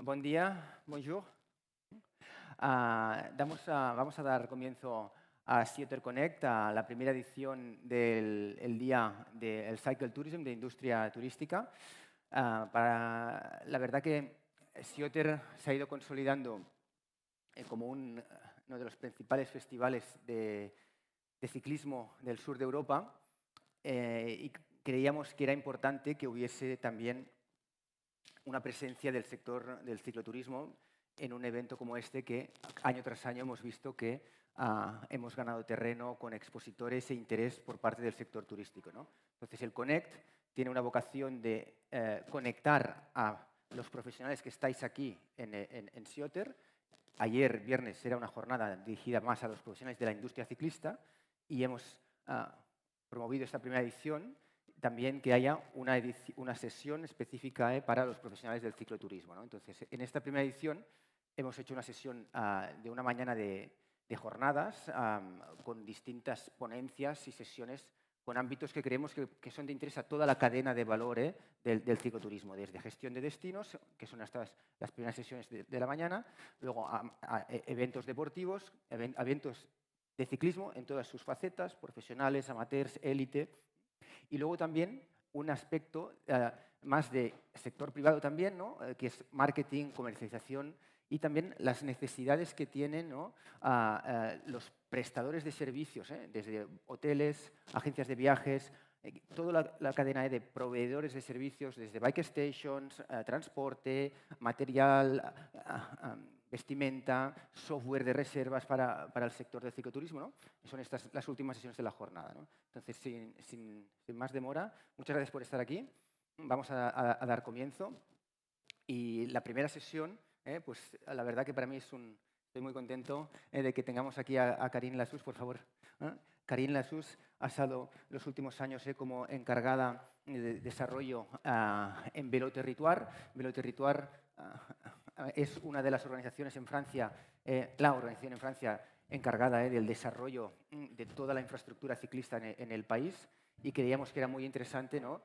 Buen día, bonjour. Vamos a dar comienzo a Otter Connect, a la primera edición del día del Cycle Tourism, de industria turística. La verdad que Otter se ha ido consolidando como uno de los principales festivales de ciclismo del sur de Europa y creíamos que era importante que hubiese también una presencia del sector del cicloturismo en un evento como este que año tras año hemos visto que hemos ganado terreno con expositores e interés por parte del sector turístico, ¿no? Entonces el Connect tiene una vocación de conectar a los profesionales que estáis aquí en Otter. Ayer, viernes, era una jornada dirigida más a los profesionales de la industria ciclista y hemos promovido esta primera edición también que haya una sesión específica para los profesionales del cicloturismo, ¿no? Entonces, en esta primera edición hemos hecho una sesión de una mañana de jornadas con distintas ponencias y sesiones con ámbitos que creemos que son de interés a toda la cadena de valor del cicloturismo, desde gestión de destinos, que son las primeras sesiones de la mañana, luego a eventos deportivos, eventos de ciclismo en todas sus facetas, profesionales, amateurs, élite, y luego también un aspecto más de sector privado también, ¿no? Que es marketing, comercialización y también las necesidades que tienen, ¿no? Los prestadores de servicios, desde hoteles, agencias de viajes, toda la cadena de proveedores de servicios, desde bike stations, transporte, material, vestimenta, software de reservas para el sector del cicloturismo, ¿no? Son estas las últimas sesiones de la jornada, ¿no? Entonces, sin más demora, muchas gracias por estar aquí. Vamos a dar comienzo. Y la primera sesión, pues la verdad que para mí estoy muy contento de que tengamos aquí a Karine Lassus, por favor. Karine Lassus ha estado los últimos años como encargada de desarrollo en Velo Territoire. Velo Territoire es una de las organizaciones en Francia, la organización en Francia encargada del desarrollo de toda la infraestructura ciclista en el país, y creíamos que era muy interesante, ¿no?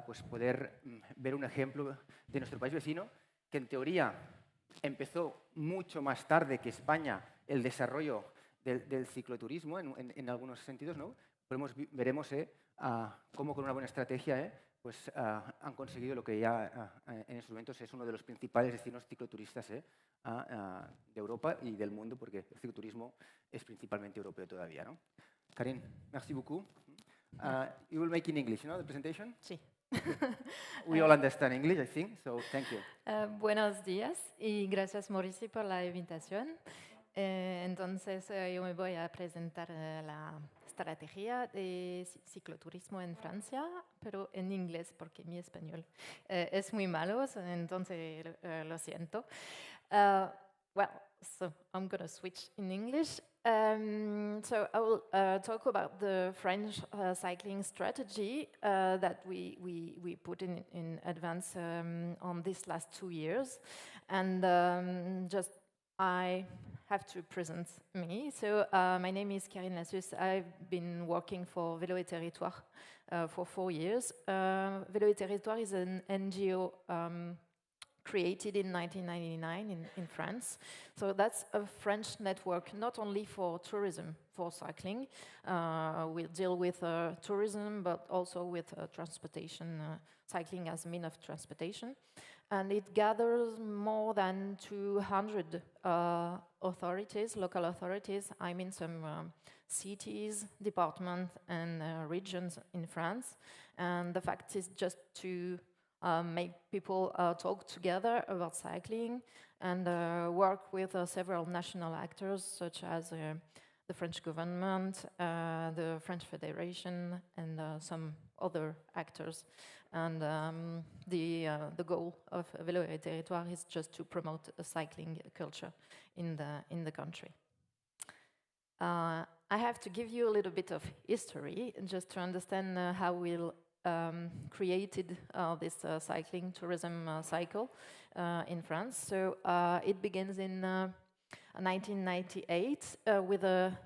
Pues poder ver un ejemplo de nuestro país vecino, que en teoría empezó mucho más tarde que España el desarrollo del cicloturismo en algunos sentidos, ¿no? Veremos cómo con una buena estrategia pues, han conseguido lo que ya en estos momentos es uno de los principales destinos cicloturistas de Europa y del mundo, porque el cicloturismo es principalmente europeo todavía, ¿no? Karine, merci beaucoup. You will make in English, the presentation? Sí. We all understand English, I think, so thank you. Buenos días y gracias, Mauricio, por la invitación. Entonces, yo me voy a presentar la estrategia de cicloturismo en Francia, pero en inglés, porque mi español es muy malo, entonces lo siento. Well, so I'm going to switch in English. So I will talk about the French cycling strategy that we put in advance on these last 2 years. And I have to present me. So my name is Karine Lassus. I've been working for Vélo et Territoire for 4 years. Vélo et Territoire is an NGO created in 1999 in France. So that's a French network, not only for tourism, for cycling. We deal with tourism, but also with transportation, cycling as a mean of transportation. And it gathers more than 200 authorities, local authorities, I mean some cities, departments, and regions in France. And the fact is just to make people talk together about cycling and work with several national actors such as the French government, the French Federation, and some other actors. And the goal of Vélo et Territoire is just to promote a cycling culture in the country. I have to give you a little bit of history just to understand how we'll created this cycling tourism cycle in France. So it begins in 1998 with a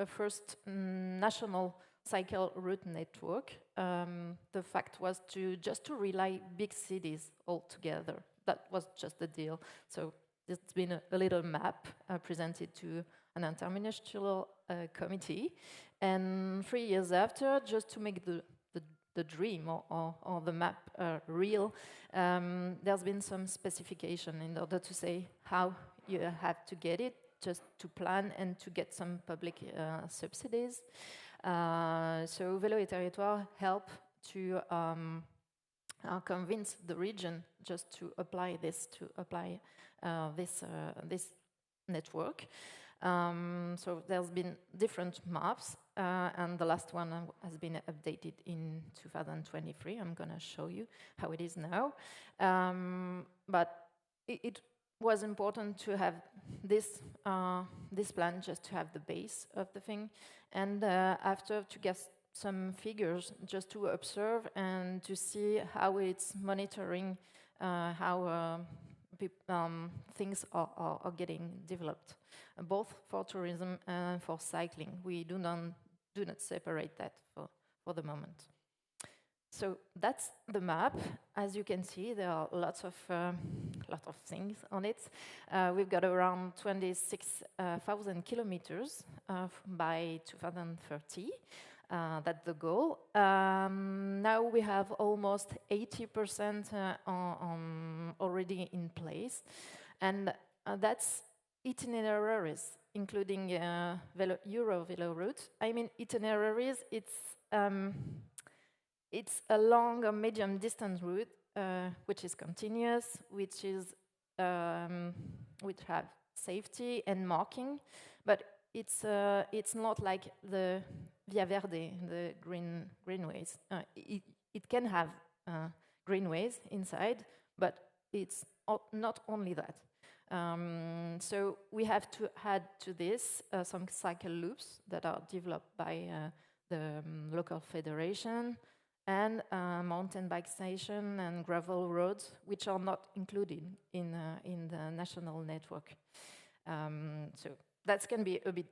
first national cycle route network. The fact was just to rely big cities all together, that was just the deal. So it's been a little map presented to an interministerial committee. And 3 years after, just to make the dream or the map real, there's been some specification in order to say how you have to get it, just to plan and to get some public subsidies. So Velo et Territoire help to convince the region just to apply this network. So there's been different maps, and the last one has been updated in 2023. I'm going to show you how it is now. But it was important to have this plan, just to have the base of the thing, and after to get some figures, just to observe and to see how it's monitoring how things are getting developed, both for tourism and for cycling. We do not separate that for the moment. So that's the map. As you can see, there are lots of things on it. We've got around 26,000 kilometers by 2030. That's the goal. Now we have almost 80% already in place, and that's itineraries, including Euro Velo route. I mean, itineraries. It's a long or medium distance route, which is continuous, which have safety and marking, but it's not like the Via Verde, the greenways. It can have greenways inside, but it's not only that. So we have to add to this some cycle loops that are developed by the local federation, and mountain bike station and gravel roads, which are not included in the national network. So that can be a bit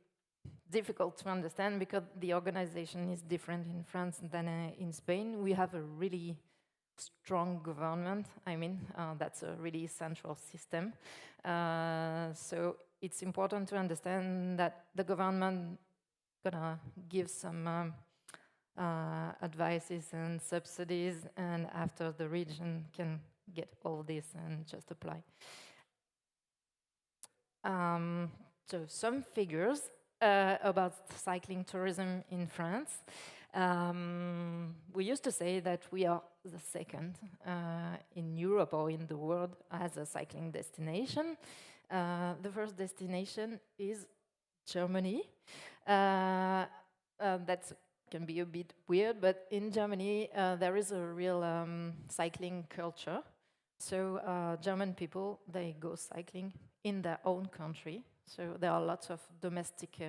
difficult to understand because the organization is different in France than in Spain. We have a really strong government. I mean, that's a really central system. So it's important to understand that the government gonna give some advices and subsidies, and after the region can get all this and just apply. So some figures about cycling tourism in France. We used to say that we are the second in Europe or in the world as a cycling destination. The first destination is Germany. That can be a bit weird, but in Germany there is a real cycling culture. So German people, they go cycling in their own country. So there are lots of domestic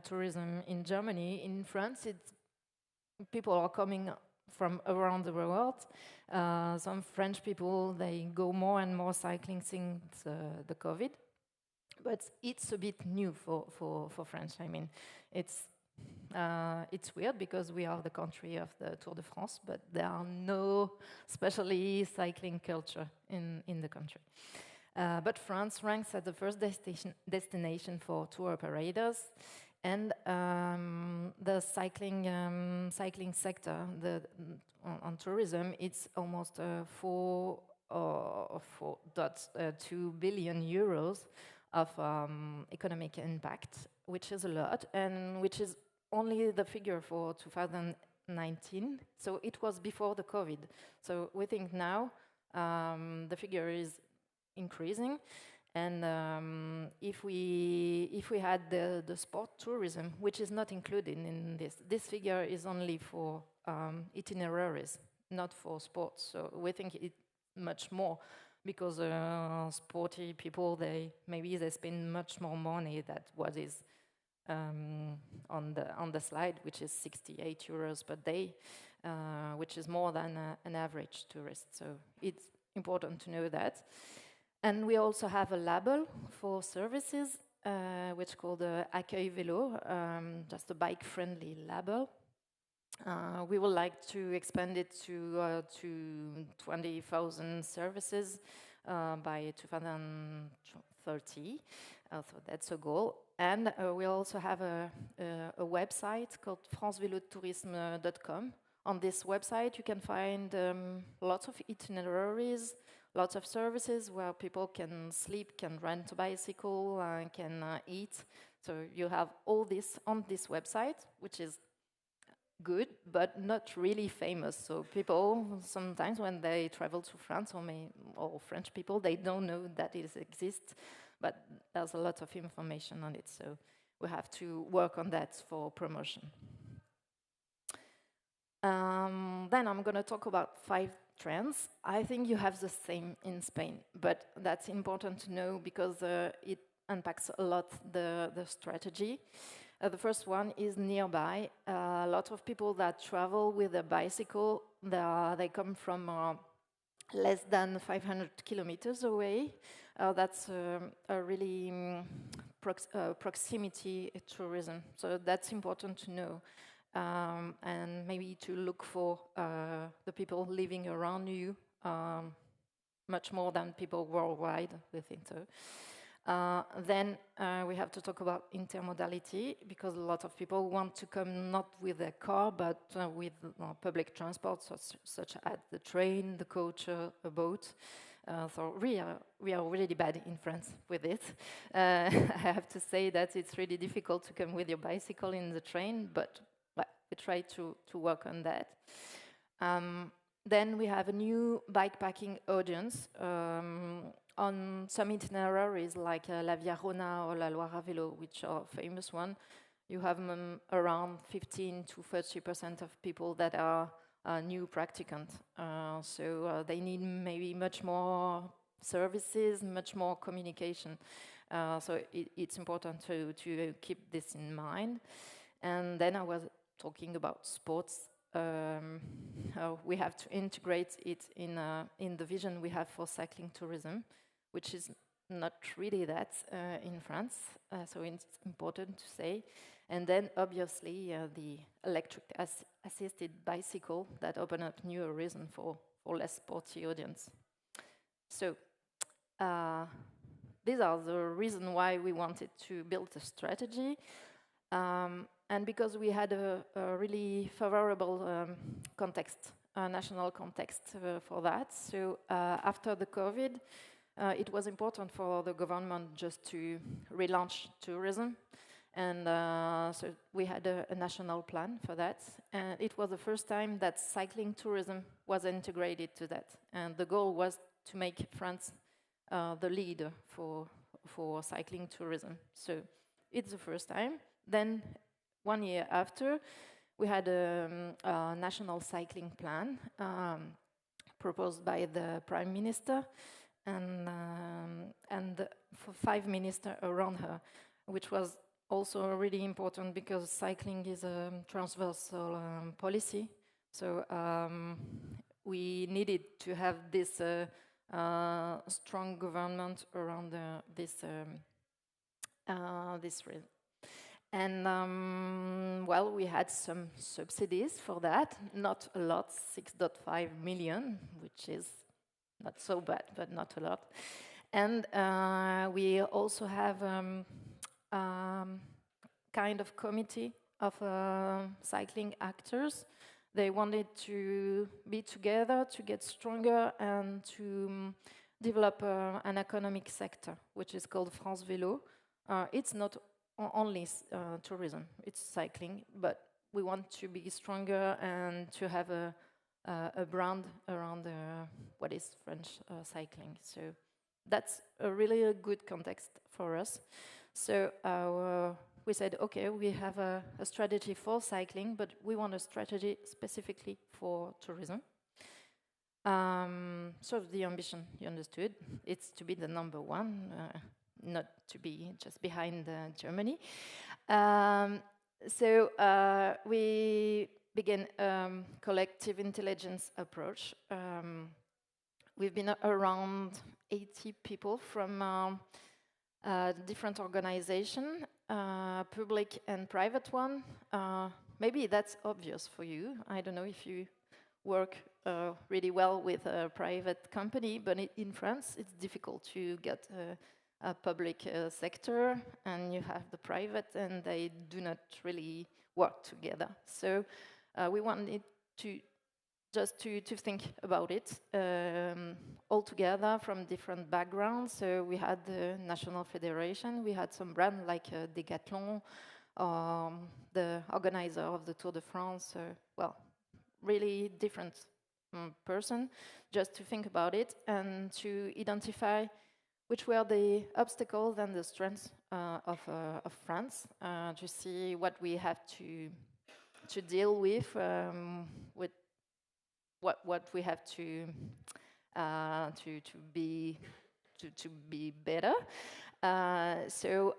tourism in Germany. In France, people are coming from around the world. Some French people, they go more and more cycling since the COVID. But it's a bit new for France. I mean, it's weird because we are the country of the Tour de France, but there are no especially cycling culture in the country. But France ranks as the first destination for tour operators, and the cycling sector, on tourism, it's almost 4.2 billion euros of economic impact, which is a lot, and which is only the figure for 2019. So it was before the COVID. So we think now the figure is increasing, and if we had the sport tourism, which is not included in this figure is only for itineraries, not for sports. So we think it's much more because sporty people, they spend much more money than what is on the slide, which is 68 euros per day, which is more than an average tourist. So it's important to know that. And we also have a label for services, which is called Accueil Vélo, just a bike-friendly label. We would like to expand it to 20,000 services by 2030. So that's a goal. And we also have a website called francevelotourisme.com. On this website, you can find lots of itineraries, lots of services where people can sleep, can rent a bicycle, can eat. So you have all this on this website, which is good, but not really famous. So people, sometimes when they travel to France, or French people, they don't know that it exists, but there's a lot of information on it. So we have to work on that for promotion. Then I'm going to talk about 5 trends. I think you have the same in Spain, but that's important to know because it impacts a lot the strategy. The first one is nearby. A lot of people that travel with a bicycle, they come from less than 500 kilometers away. That's a really proximity tourism. So that's important to know. And maybe to look for the people living around you much more than people worldwide, we think so. Then we have to talk about intermodality, because a lot of people want to come not with a car, but with public transport, such as the train, the coach, a boat. So we are really bad in France with it. I have to say that it's really difficult to come with your bicycle in the train, but we try to work on that. Then we have a new bikepacking audience. On some itineraries like La Via Rhôna or La Loire à Vélo, which are famous ones, you have around 15 to 30% of people that are new practicants. So they need maybe much more services, much more communication. So it's important to keep this in mind. And then I was talking about sports. We have to integrate it in the vision we have for cycling tourism, which is not really that in France, so it's important to say. And then obviously the electric assisted bicycle that open up new horizon for less sporty audience. So these are the reasons why we wanted to build a strategy. And because we had a really favorable context, national context for that. So after the COVID, it was important for the government just to relaunch tourism. And so we had a national plan for that. And it was the first time that cycling tourism was integrated to that. And the goal was to make France the leader for cycling tourism. So it's the first time. Then 1 year after, we had a national cycling plan proposed by the Prime Minister and for 5 ministers around her, which was also really important because cycling is a transversal policy. So we needed to have this strong government around this reason. And well, we had some subsidies for that, not a lot, 6.5 million, which is not so bad, but not a lot. And we also have kind of committee of cycling actors. They wanted to be together to get stronger and to develop an economic sector, which is called France Velo. It's not only tourism, it's cycling, but we want to be stronger and to have a brand around what is French cycling. So that's a really good context for us. So we said, okay, we have a strategy for cycling, but we want a strategy specifically for tourism. So the ambition, you understood, it's to be the number one, not to be just behind Germany. So we began collective intelligence approach. We've been around 80 people from different organizations, public and private one. Maybe that's obvious for you. I don't know if you work really well with a private company, but in France it's difficult to get a public sector, and you have the private, and they do not really work together. So we wanted to just to think about it all together from different backgrounds. So we had the National Federation, we had some brand like Decathlon, the organizer of the Tour de France, well, really different person, just to think about it and to identify which were the obstacles and the strengths of France, to see what we have to deal with what we have to be better. So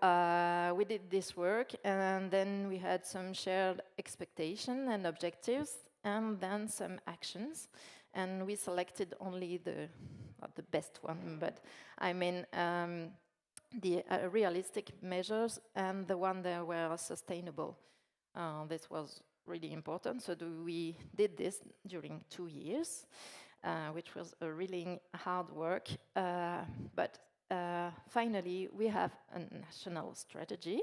we did this work, and then we had some shared expectation and objectives, and then some actions, and we selected only not the best one, but I mean the realistic measures and the one that were sustainable. This was really important. So we did this during 2 years, which was a really hard work. But finally, we have a national strategy.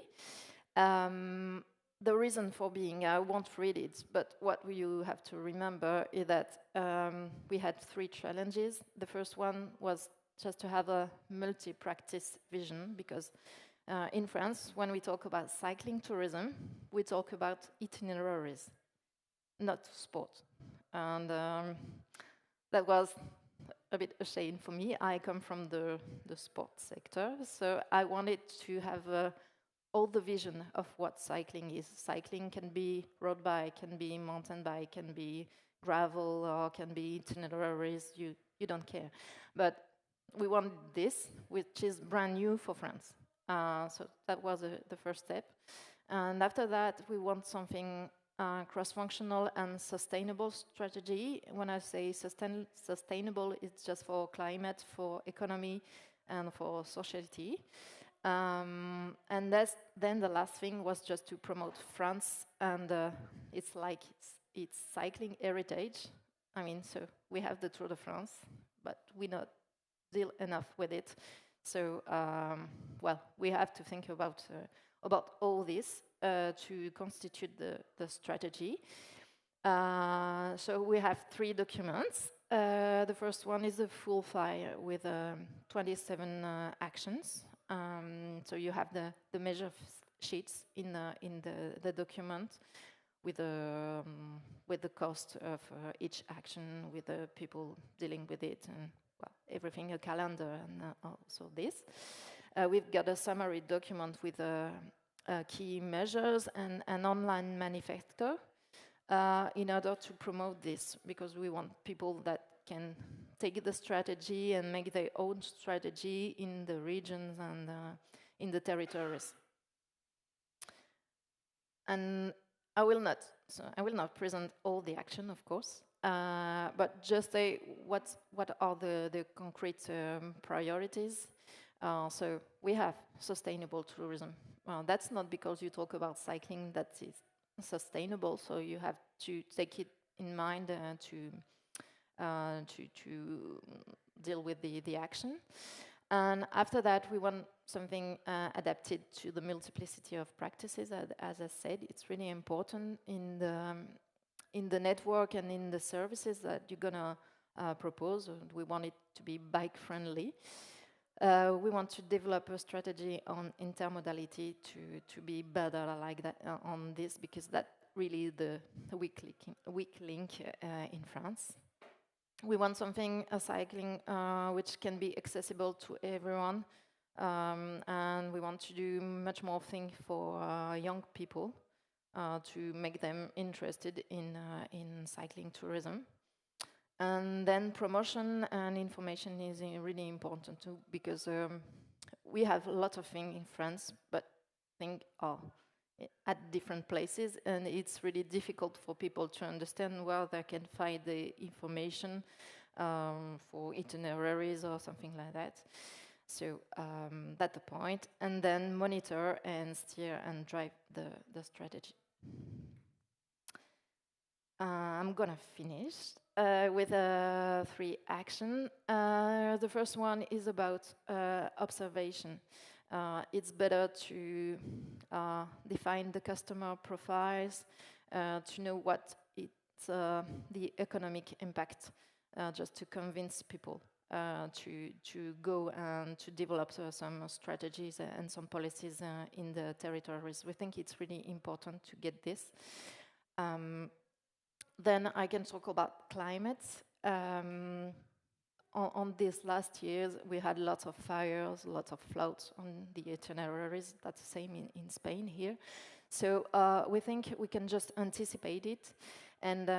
The reason for being, I won't read it, but what you have to remember is that we had 3 challenges. The first one was just to have a multi-practice vision, because in France, when we talk about cycling tourism, we talk about itineraries, not sport. And that was a bit a shame for me. I come from the sports sector, so I wanted to have all the vision of what cycling is. Cycling can be road bike, can be mountain bike, can be gravel, or can be itineraries, you don't care. But we wanted this, which is brand new for France. So that was the first step. And after that, we want something cross-functional and sustainable strategy. When I say sustainable, it's just for climate, for economy, and for society. And then the last thing was just to promote France, and it's like it's cycling heritage. I mean, so we have the Tour de France, but we not deal enough with it. So, well, we have to think about all this to constitute the strategy. So we have 3 documents. The first one is a full file with 27 actions. So you have the measure sheets in the document with the cost of each action, with the people dealing with it, and well, everything, a calendar, and also this. We've got a summary document with key measures and an online manifesto in order to promote this, because we want people that can take the strategy and make their own strategy in the regions and in the territories. And I will not present all the action, of course, but just say what are the concrete priorities. So we have sustainable tourism. That's not because you talk about cycling that is sustainable. So you have to take it in mind to deal with the action. And after that, we want something adapted to the multiplicity of practices. As I said, it's really important in the network and in the services that you're gonna propose. We want it to be bike friendly. We want to develop a strategy on intermodality to be better like that on this, because that's really the weak link in France. We want something, cycling, which can be accessible to everyone, and we want to do much more things for young people to make them interested in cycling tourism. And then promotion and information is really important too, because we have a lot of things in France, but things are at different places, and it's really difficult for people to understand where they can find the information for itineraries or something like that. So that's the point. And then monitor and steer and drive the strategy. I'm gonna finish. with 3 actions. The first one is about observation. It's better to define the customer profiles, to know what it's the economic impact, just to convince people to go and to develop some strategies and some policies in the territories. We think it's really important to get this. Then I can talk about climate. On these last years, we had lots of fires, lots of floods on the itineraries. That's the same in Spain here. So we think we can just anticipate it, and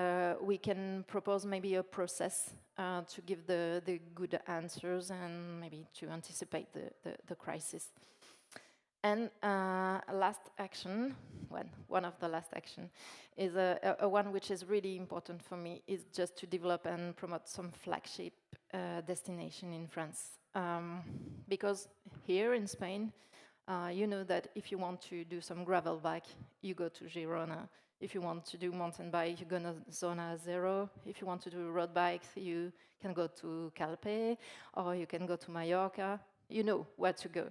we can propose maybe a process to give the good answers and maybe to anticipate the crisis. And last action, one of the last action, is a one which is really important for me, is just to develop and promote some flagship destination in France. Because here in Spain, you know that if you want to do some gravel bike, you go to Girona. If you want to do mountain bike, you go to Zona Zero. If you want to do road bikes, you can go to Calpe, or you can go to Mallorca. You know where to go.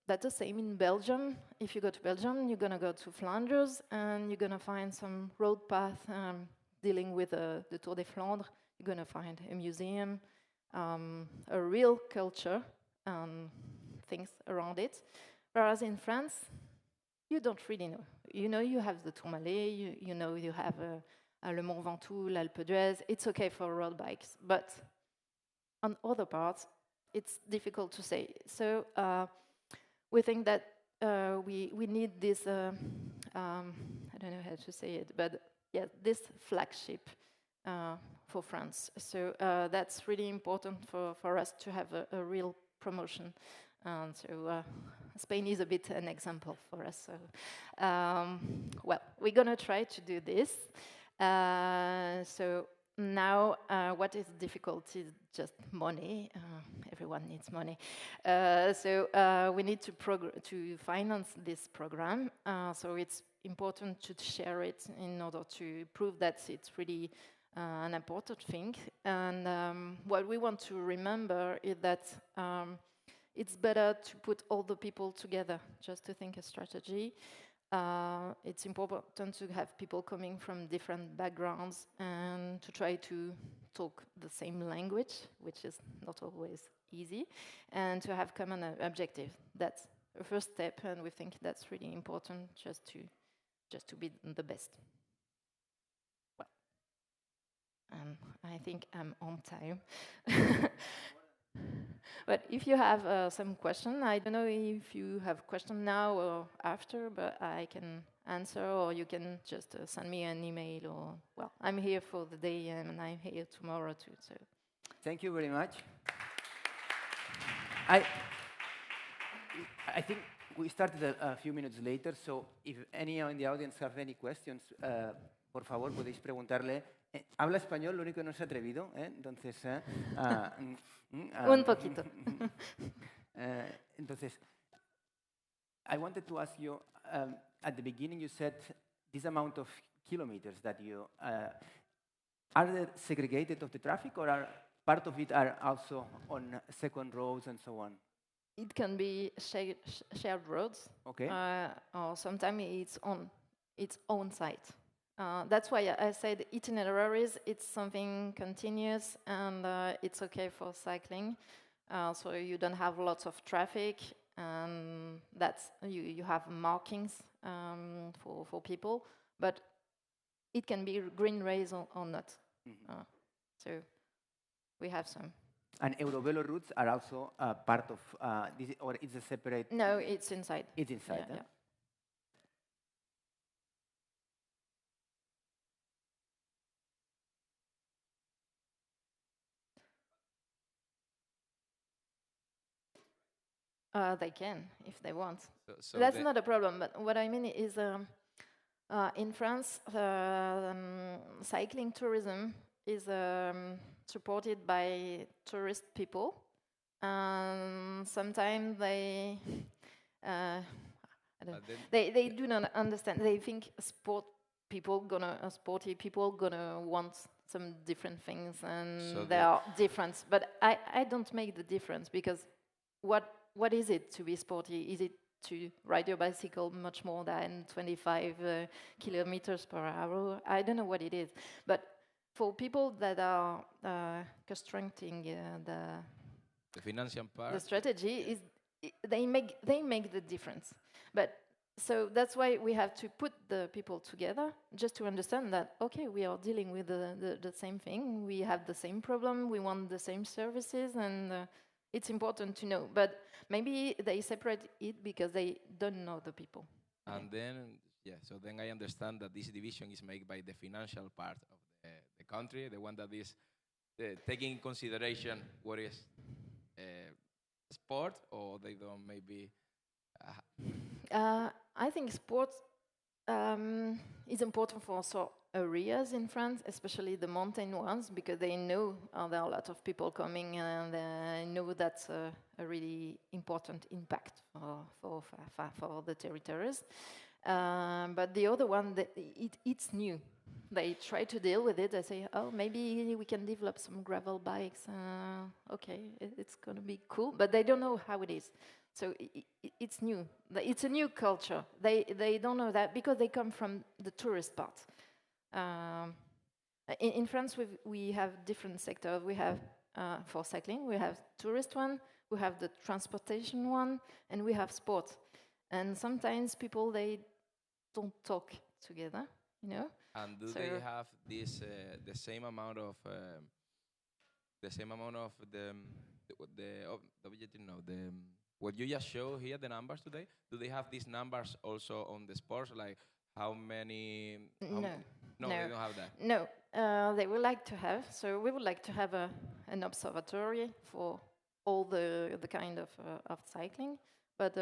That's the same in Belgium. If you go to Belgium, you're going to go to Flanders, and you're going to find some road path dealing with the Tour de Flandres. You're going to find a museum, a real culture, things around it. Whereas in France, you don't really know. You know you have the Tourmalet, you know you have Le Mont Ventoux, l'Alpe d'Huez. It's okay for road bikes. But on other parts, it's difficult to say. So we think that we need this, I don't know how to say it, but yeah, this flagship for France. So that's really important for us to have a real promotion. So Spain is a bit an example for us. So, well, we're going to try to do this. So now, what is difficult is just money. Everyone needs money. So we need to finance this program. So it's important to share it in order to prove that it's really an important thing. And what we want to remember is that it's better to put all the people together, just to think a strategy. It's important to have people coming from different backgrounds and to try to talk the same language, which is not always easy, and to have common objectives. That's the first step, and we think that's really important just to be the best. Well, I think I'm on time. But if you have some question, I don't know if you have question now or after, but I can answer, or you can just send me an email, or, well, I'm here for the day and I'm here tomorrow too. So. Thank you very much. I think we started a few minutes later, so if any in the audience have any questions, por favor, podéis preguntarle. Habla español, lo único que no se ha atrevido, entonces... un poquito. Entonces, I wanted to ask you, at the beginning you said this amount of kilometers that you... are they segregated of the traffic, or are part of it are also on second roads and so on? It can be shared roads, okay. Or sometimes it's on its own site. That's why I said itineraries, it's something continuous, and it's okay for cycling. So you don't have lots of traffic, and that's you have markings for people, but it can be green rays or not. Mm-hmm. So we have some. And Eurovelo routes are also part of this, or it's a separate? No, it's inside. It's inside. Yeah. They can, if they want. So that's not a problem, but what I mean is in France, cycling tourism is supported by tourist people. Sometimes they do not understand. They think sporty people gonna want some different things, and So there are difference. But I don't make the difference, because what is it to be sporty? Is it to ride your bicycle much more than 25 kilometers per hour? I don't know what it is. But for people that are constructing the financial part. the strategy, is they make the difference. But so that's why we have to put the people together, just to understand that, okay, we are dealing with the same thing, we have the same problem, we want the same services, and it's important to know. But maybe they separate it because they don't know the people. And then, so then I understand that this division is made by the financial part of the country, the one that is taking in consideration what is sport, or they don't maybe... I think sports is important for some areas in France, especially the mountain ones, because they know there are a lot of people coming, and they know that's a really important impact for the territories. But the other one, it's new. They try to deal with it. They say, oh, maybe we can develop some gravel bikes. Okay, it's going to be cool. But they don't know how it is. So it's new. It's a new culture. They don't know that because they come from the tourist part. In France, we have different sectors. We have, for cycling, we have tourist one, we have the transportation one, and we have sport. And sometimes people, they don't talk together, you know. And do they have this the same amount of what you just showed here, the numbers today? Do they have these numbers also on the sports, like how many? No, they don't have that. No, they would like to have. So we would like to have an observatory for all the kind of cycling, but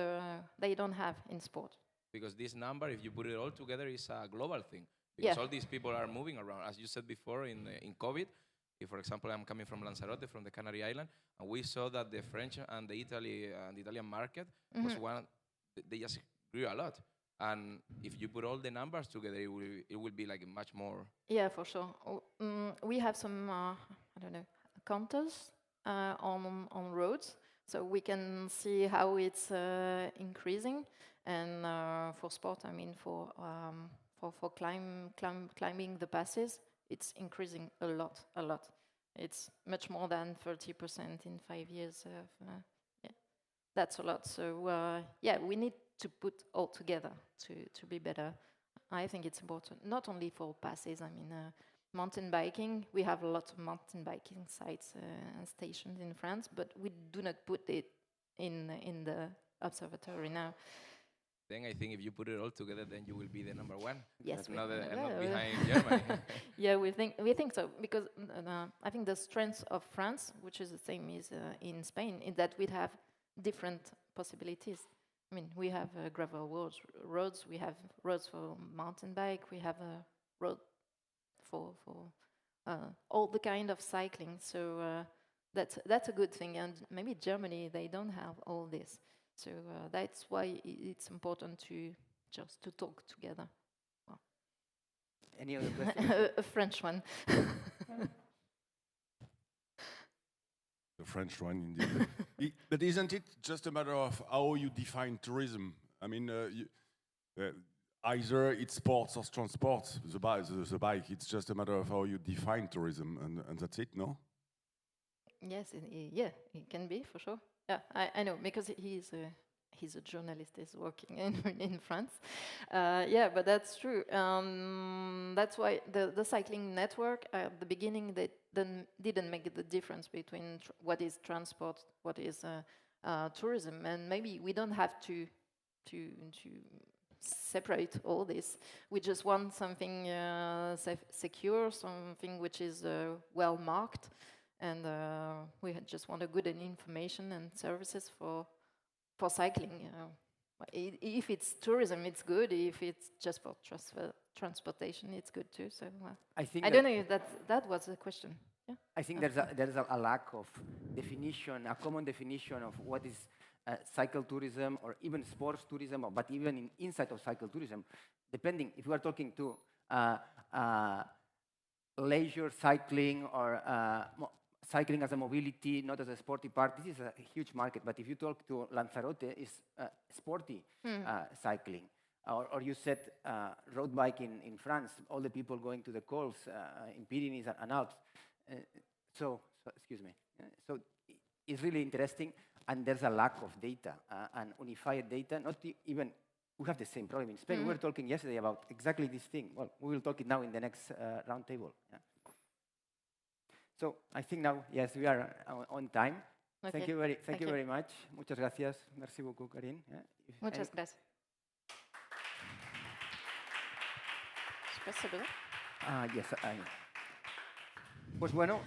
they don't have in sport. Because this number, if you put it all together, is a global thing. Because all these people are moving around. As you said before, in COVID, if, for example, I'm coming from Lanzarote, from the Canary Island, and we saw that the French and the Italian market was one, they just grew a lot. And if you put all the numbers together, it will be like much more. Yeah, for sure. We have some, I don't know, counters on roads, so we can see how it's increasing. And for sport, I mean, for climbing the passes, it's increasing a lot. It's much more than 30% in 5 years. That's a lot. So we need to put all together to be better. I think it's important, not only for passes. I mean, mountain biking, we have a lot of mountain biking sites and stations in France, but we do not put it in the observatory now. Then I think if you put it all together, then you will be the number one. Yes, not behind Germany. Yeah, we think so, because I think the strength of France, which is the same as in Spain, is that we have different possibilities. I mean, we have gravel roads, we have roads for mountain bike, we have a road for all the kind of cycling. So that's a good thing. And maybe Germany, they don't have all this. So that's why it's important to talk together. Well. Any other questions? A French one. The French one, indeed. But isn't it just a matter of how you define tourism? I mean, either it's sports or transport, the bike. It's just a matter of how you define tourism, and that's it, no? Yes, it can be, for sure. Yeah, I know, because he's a journalist, he's working in France. But that's true. That's why the cycling network, at the beginning, they didn't make the difference between what is transport, what is tourism. And maybe we don't have to separate all this. We just want something secure, something which is well marked. And we just want a good information and services for cycling. If it's tourism, it's good. If it's just for transportation, it's good too. So I don't know if that was the question. Yeah? I think there's a lack of definition, a common definition of what is cycle tourism or even sports tourism, but even inside of cycle tourism, depending if we are talking to leisure cycling or cycling as a mobility, not as a sporty part. This is a huge market. But if you talk to Lanzarote, it's sporty cycling. Or you said road bike in France, all the people going to the cols in Pyrenees and Alps. So excuse me. So it's really interesting, and there's a lack of data and unified data. Not even we have the same problem in Spain. We were talking yesterday about exactly this thing. Well, we will talk it now in the next round table. Yeah. So I think now, yes, we are on time. Okay. Thank you very much. Muchas gracias. Merci beaucoup, Karine. Yeah. Muchas gracias. Yes. Pues bueno,